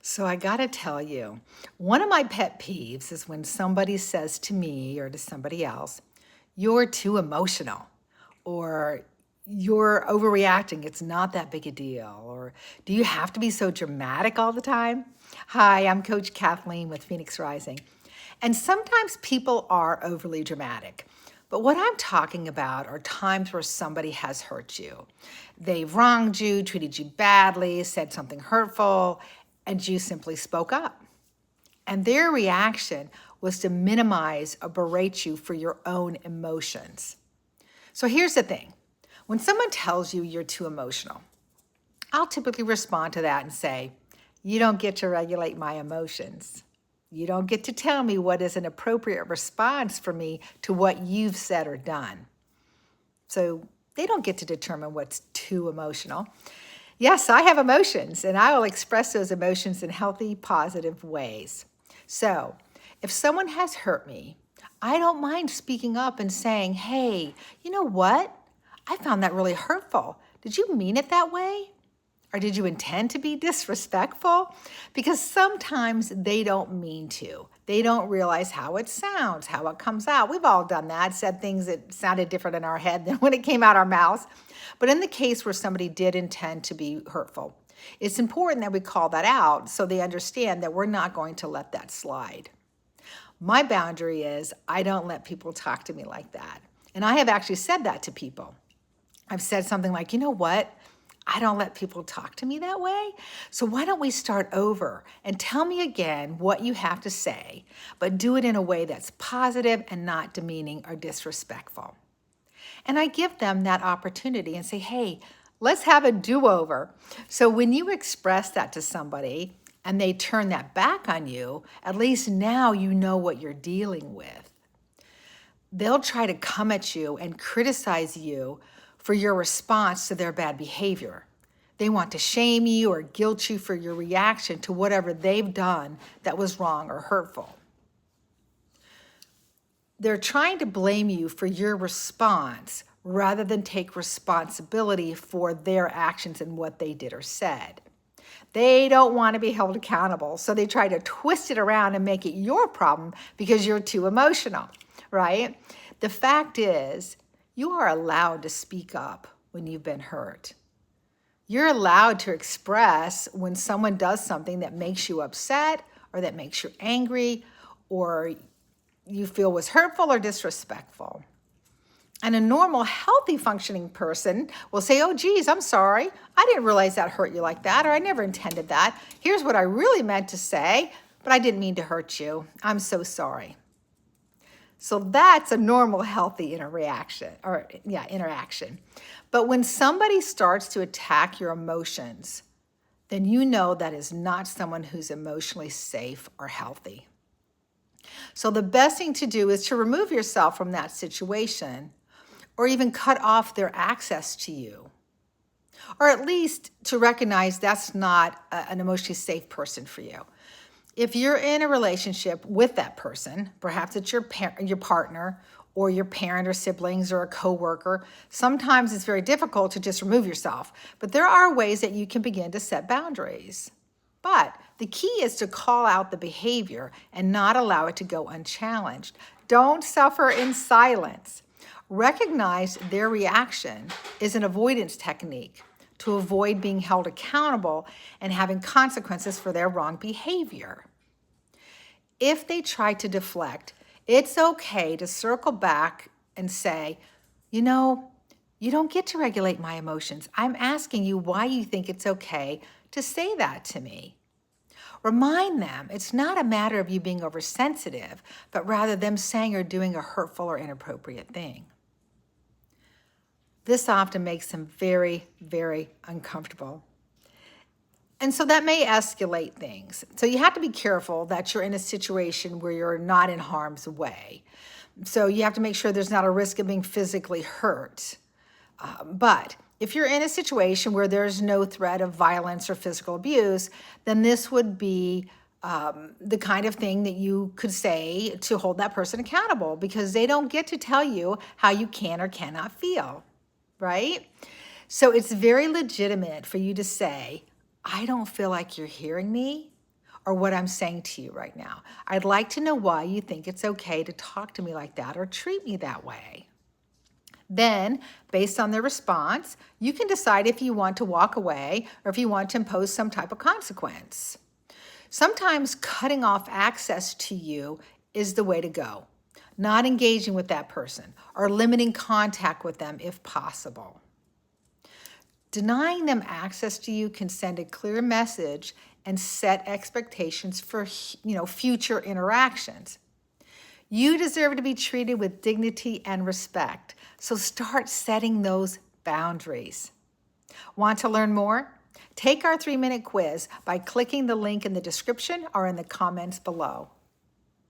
So I gotta tell you, one of my pet peeves is when somebody says to me or to somebody else, you're too emotional, or you're overreacting, it's not that big a deal, or do you have to be so dramatic all the time? Hi, I'm Coach Kathleen with Phoenix Rising. And sometimes people are overly dramatic. But what I'm talking about are times where somebody has hurt you. They've wronged you, treated you badly, said something hurtful, and you simply spoke up. And their reaction was to minimize or berate you for your own emotions. So here's the thing. When someone tells you you're too emotional, I'll typically respond to that and say, you don't get to regulate my emotions. You don't get to tell me what is an appropriate response for me to what you've said or done. So they don't get to determine what's too emotional. Yes, I have emotions, and I will express those emotions in healthy, positive ways. So if someone has hurt me, I don't mind speaking up and saying, hey, you know what? I found that really hurtful. Did you mean it that way? Or did you intend to be disrespectful? Because sometimes they don't mean to. They don't realize how it sounds, how it comes out. We've all done that, said things that sounded different in our head than when it came out our mouths. But in the case where somebody did intend to be hurtful, it's important that we call that out so they understand that we're not going to let that slide. My boundary is I don't let people talk to me like that. And I have actually said that to people. I've said something like, you know what? I don't let people talk to me that way. So why don't we start over and tell me again what you have to say, but do it in a way that's positive and not demeaning or disrespectful. And I give them that opportunity and say, hey, let's have a do-over. So when you express that to somebody and they turn that back on you, at least now you know what you're dealing with. They'll try to come at you and criticize you for your response to their bad behavior. They want to shame you or guilt you for your reaction to whatever they've done that was wrong or hurtful. They're trying to blame you for your response rather than take responsibility for their actions and what they did or said. They don't want to be held accountable, so they try to twist it around and make it your problem because you're too emotional, right? The fact is, you are allowed to speak up when you've been hurt. You're allowed to express when someone does something that makes you upset or that makes you angry or you feel was hurtful or disrespectful. And a normal, healthy functioning person will say, oh, geez, I'm sorry. I didn't realize that hurt you like that, or I never intended that. Here's what I really meant to say, but I didn't mean to hurt you. I'm so sorry. So that's a normal, healthy interaction. But when somebody starts to attack your emotions, then you know that is not someone who's emotionally safe or healthy. So the best thing to do is to remove yourself from that situation or even cut off their access to you, or at least to recognize that's not an emotionally safe person for you. If you're in a relationship with that person, perhaps it's your partner or your parent or siblings or a coworker, sometimes it's very difficult to just remove yourself. But there are ways that you can begin to set boundaries. But the key is to call out the behavior and not allow it to go unchallenged. Don't suffer in silence. Recognize their reaction is an avoidance technique to avoid being held accountable and having consequences for their wrong behavior. If they try to deflect, it's okay to circle back and say, you know, you don't get to regulate my emotions. I'm asking you why you think it's okay to say that to me. Remind them it's not a matter of you being oversensitive, but rather them saying or doing a hurtful or inappropriate thing. This often makes them very, very uncomfortable. And so that may escalate things. So you have to be careful that you're in a situation where you're not in harm's way. So you have to make sure there's not a risk of being physically hurt. But if you're in a situation where there's no threat of violence or physical abuse, then this would be the kind of thing that you could say to hold that person accountable, because they don't get to tell you how you can or cannot feel, right? So it's very legitimate for you to say, I don't feel like you're hearing me, or what I'm saying to you right now. I'd like to know why you think it's okay to talk to me like that or treat me that way. Then, based on their response, you can decide if you want to walk away or if you want to impose some type of consequence. Sometimes cutting off access to you is the way to go, not engaging with that person or limiting contact with them if possible. Denying them access to you can send a clear message and set expectations for, future interactions. You deserve to be treated with dignity and respect, so start setting those boundaries. Want to learn more? Take our 3-minute quiz by clicking the link in the description or in the comments below.